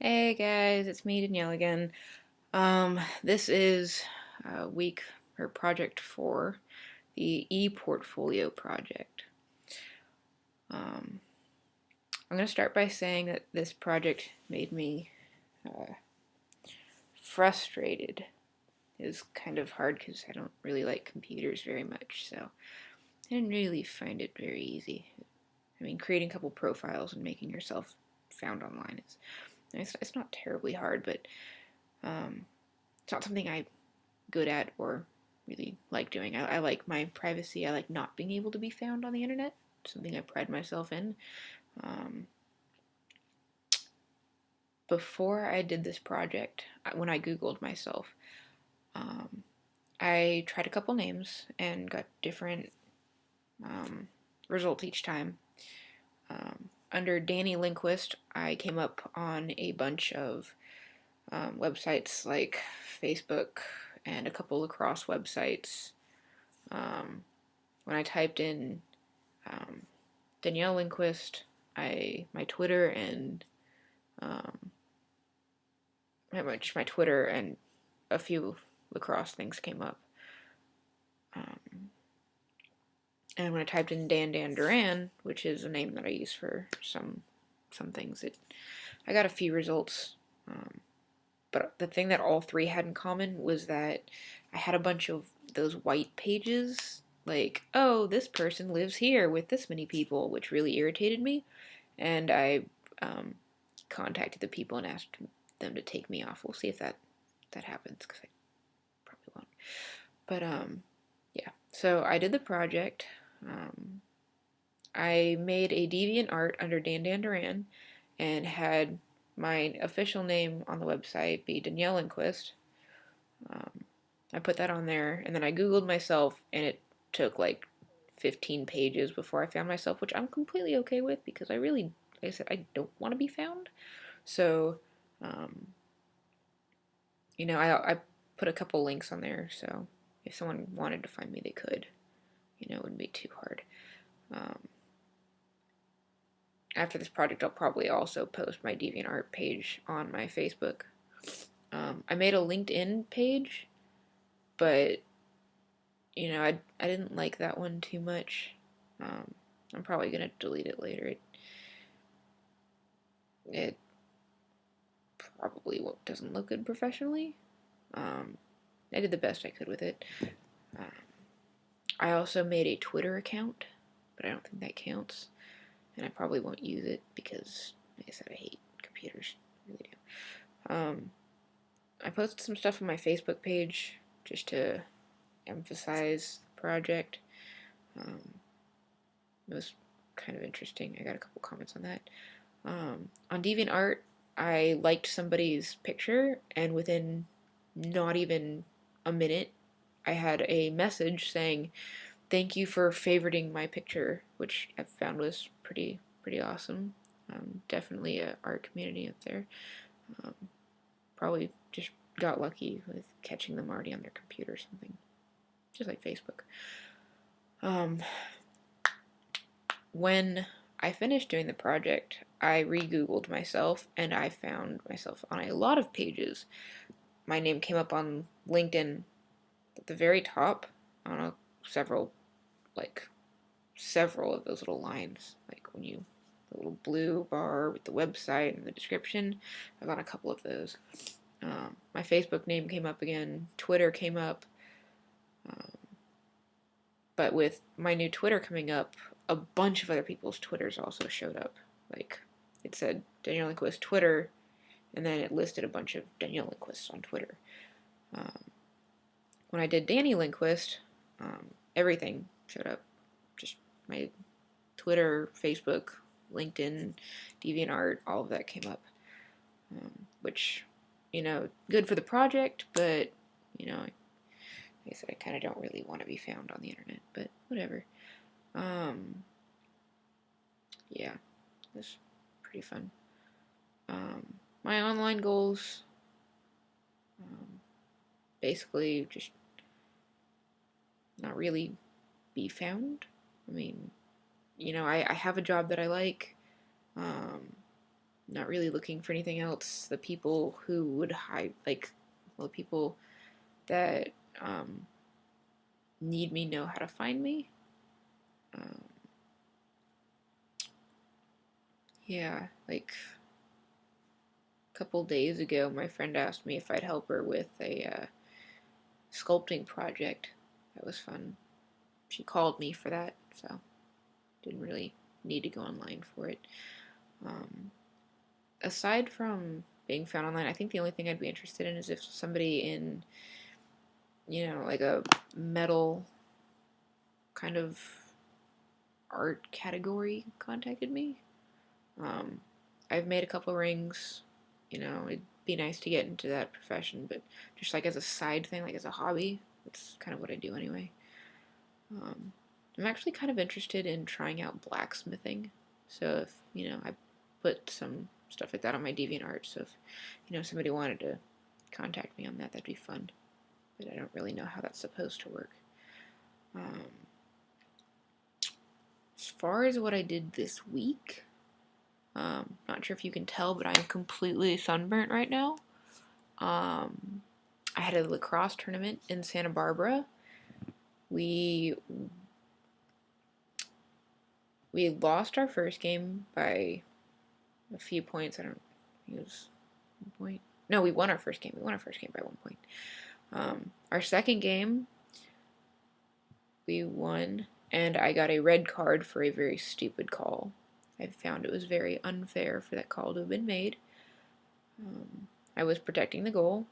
Hey guys, it's me, Danielle again. This is week or project 4, the ePortfolio project. Um, I'm going to start by saying that this project made me uh, frustrated. It was kind of hard because I don't really like computers very much, so I didn't really find it very easy. I mean, creating a couple profiles and making yourself found online it's not terribly hard, but um, it's not something I'm good at or really like doing. I like my privacy. I like not being able to be found on the internet. Something I pride myself in. Um, Before I did this project, when I Googled myself, um, I tried a couple names and got different um, results each time. Under Danny Lindquist, I came up on a bunch of websites like Facebook and a couple lacrosse websites. Um, when I typed in Danielle Lindquist, my Twitter and um, my Twitter and a few lacrosse things came up. Um, and when I typed in Dan Duran, which is a name that I use for some things, I got a few results. But the thing that all three had in common was that I had a bunch of those white pages, like, oh, this person lives here with this many people, which really irritated me. And I um, contacted the people and asked them to take me off. We'll see if that happens, because I probably won't. But yeah. So I did the project. Um, I made a deviant art under Dan Duran and had my official name on the website be Danielle Lindquist. Um, I put that on there, and then I Googled myself, and it took like 15 pages before I found myself, which I'm completely okay with because I really, like I said, I don't want to be found. So, um, I put a couple links on there, so if someone wanted to find me, they could. It wouldn't be too hard. Um, After this project, I'll probably also post my DeviantArt page on my Facebook. I made a LinkedIn page, but I didn't like that one too much. Um, I'm probably gonna delete it later. It probably doesn't look good professionally. Um, I did the best I could with it. Um, I also made a Twitter account, but I don't think that counts, and I probably won't use it because, like I said, I hate computers. I really do. I posted some stuff on my Facebook page just to emphasize the project. It was kind of interesting. I got a couple comments on that. On DeviantArt, I liked somebody's picture, and within not even a minute, I had a message saying, "Thank you for favoriting my picture," which I found was pretty awesome. Definitely a art community up there. Um, Probably just got lucky with catching them already on their computer or something, just like Facebook. When I finished doing the project, I re-googled myself and I found myself on a lot of pages. My name came up on LinkedIn at the very top on several, like several of those little lines, like the little blue bar with the website and the description. I got a couple of those. My Facebook name came up again. Twitter came up. Um, but with my new Twitter coming up, a bunch of other people's Twitters also showed up. Like, it said Danielle Lindquist Twitter, and then it listed a bunch of Danielle Lindquists on Twitter. Um, when I did Danny Lindquist, everything showed up. Just my Twitter, Facebook, LinkedIn, DeviantArt, all of that came up. Which, good for the project, but, like I said, I kind of don't really want to be found on the internet, but whatever. Yeah, it was pretty fun. My online goals, um, basically just not really be found. I mean, I have a job that I like. Um, not really looking for anything else. The people who would hide, like, well, people that um, need me know how to find me. Um, yeah, like a couple days ago, my friend asked me if I'd help her with a sculpting project. That was fun. She called me for that, so didn't really need to go online for it. Um, Aside from being found online, I think the only thing I'd be interested in is if somebody in, like a metal kind of art category contacted me. Um, I've made a couple rings. It'd be nice to get into that profession, but just like as a side thing, like as a hobby, that's kind of what I do anyway. Um, I'm actually kind of interested in trying out blacksmithing. So if, I put some stuff like that on my DeviantArt. So if, somebody wanted to contact me on that, that'd be fun. But I don't really know how that's supposed to work. As far as what I did this week, not sure if you can tell, but I'm completely sunburnt right now. I had a lacrosse tournament in Santa Barbara. We lost our first game by a few points. I don't. It was 1 point. No, we won our first game. We won our first game by 1 point. Our second game, we won, and I got a red card for a very stupid call. I found it was very unfair for that call to have been made. I was protecting the goal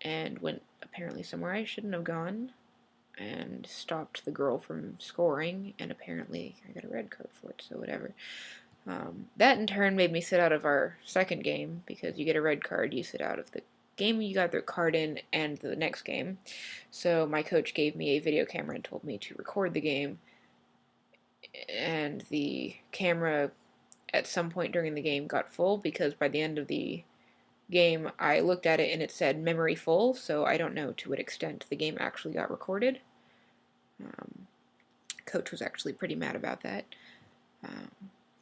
and went apparently somewhere I shouldn't have gone and stopped the girl from scoring, and apparently I got a red card for it, so whatever. That in turn made me sit out of our second game, because you get a red card, you sit out of the game you got the card in and the next game. So my coach gave me a video camera and told me to record the game, and the camera at some point during the game got full, because by the end of the game I looked at it and it said memory full, so I don't know to what extent the game actually got recorded. Coach was actually pretty mad about that.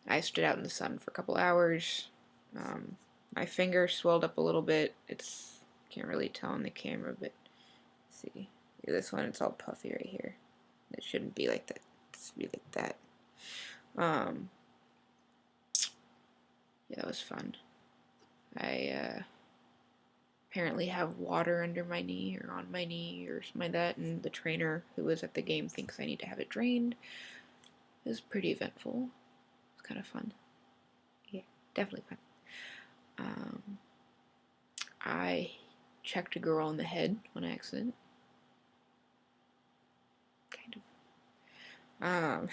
I stood out in the sun for a couple hours. My finger swelled up a little bit. Can't really tell on the camera, but see, this one, it's all puffy right here. It shouldn't be like that. It should be like that. Yeah, that was fun. I apparently have water under my knee or on my knee or something like that, and the trainer who was at the game thinks I need to have it drained. It was pretty eventful. It was kind of fun. Yeah, definitely fun. I checked a girl in the head on accident. Kind of.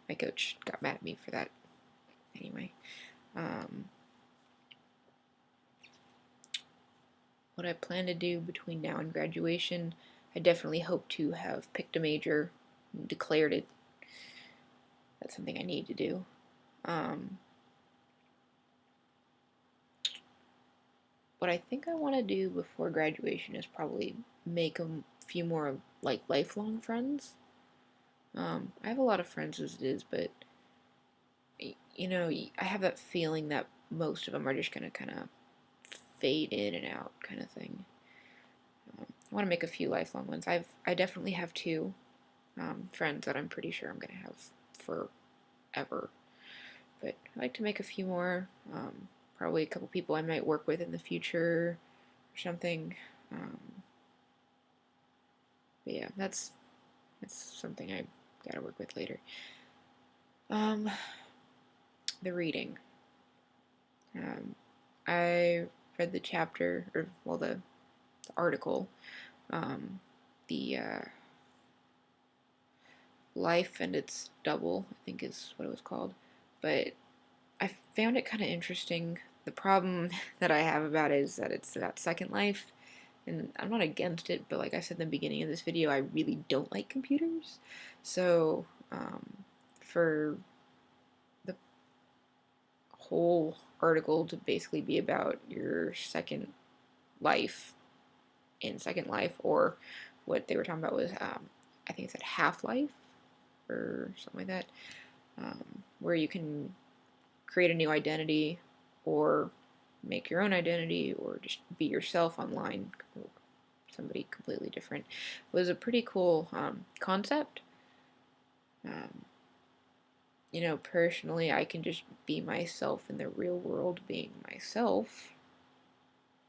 My coach got mad at me for that. Anyway. What I plan to do between now and graduation, I definitely hope to have picked a major, declared it. That's something I need to do. What I think I want to do before graduation is probably make a few more like lifelong friends. I have a lot of friends as it is, but I have that feeling that most of them are just gonna kind of fade in and out, kind of thing. I want to make a few lifelong ones. I definitely have two friends that I'm pretty sure I'm gonna have forever, but I'd like to make a few more. Probably a couple people I might work with in the future or something. But yeah, that's something I gotta work with later. The reading. I read the chapter, or well, the article, the Life and Its Double, I think is what it was called. But I found it kind of interesting. The problem that I have about it is that it's about Second Life, and I'm not against it, but like I said in the beginning of this video, I really don't like computers. So, for the whole article to basically be about your second life in Second Life, or what they were talking about was, I think it said Half-Life, or something like that, where you can create a new identity or make your own identity, or just be yourself online, somebody completely different, was a pretty cool concept. Um, personally, I can just be myself in the real world, being myself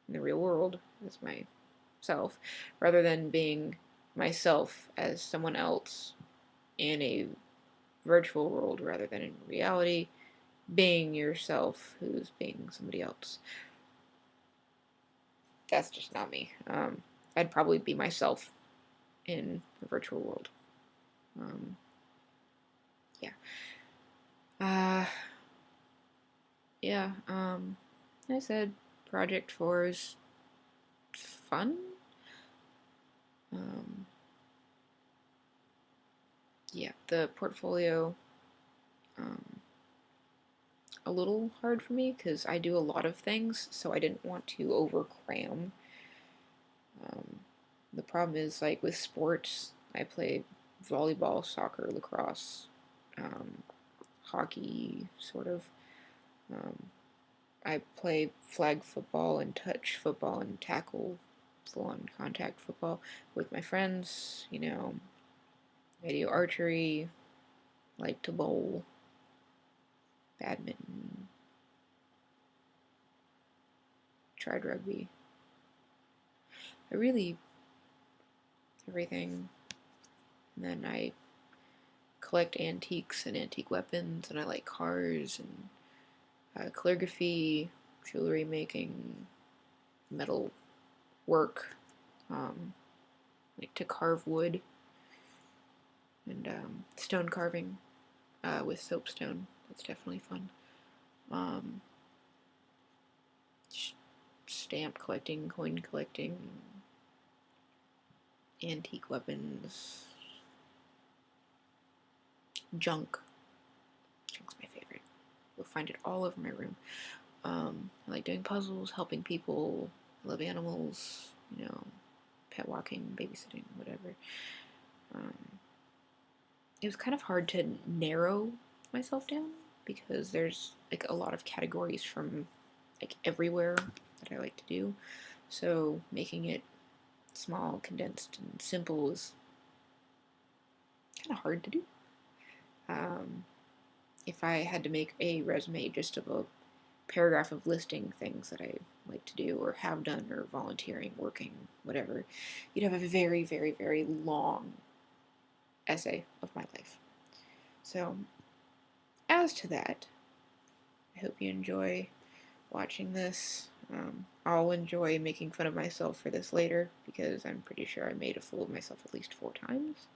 in the real world as myself, rather than being myself as someone else in a virtual world rather than in reality, being yourself who's being somebody else. That's just not me. I'd probably be myself in the virtual world. Um, yeah. Uh, yeah. I said Project 4 is fun. Um, yeah, the portfolio, um, a little hard for me because I do a lot of things, so I didn't want to overcram. Um, the problem is, like, with sports, I play volleyball, soccer, lacrosse, um, hockey, sort of. Um, I play flag football and touch football and tackle, full-on contact football with my friends. I do archery, like to bowl, badminton, tried rugby. I really everything. And then I collect antiques and antique weapons, and I like cars and calligraphy, jewelry making, metal work, um, like to carve wood, and stone carving with soapstone. That's definitely fun. Um, Stamp collecting, coin collecting, antique weapons, junk. Junk's my favorite. You'll find it all over my room. I like doing puzzles, helping people. I love animals, pet walking, babysitting, whatever. Um, it was kind of hard to narrow myself down because there's like a lot of categories from like everywhere that I like to do. So making it small, condensed, and simple is kind of hard to do. Um, if I had to make a resume just of a paragraph of listing things that I like to do or have done or volunteering, working, whatever, you'd have a very, very, very long essay of my life. So, as to that, I hope you enjoy watching this. I'll enjoy making fun of myself for this later because I'm pretty sure I made a fool of myself at least 4 times.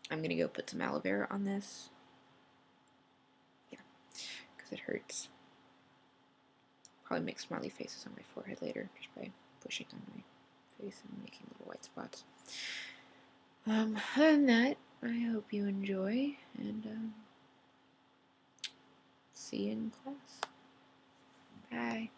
I'm gonna go put some aloe vera on this. Yeah, because it hurts. Probably make smiley faces on my forehead later just by pushing on my face and making little white spots. Other than that, I hope you enjoy, and see you in class. Bye.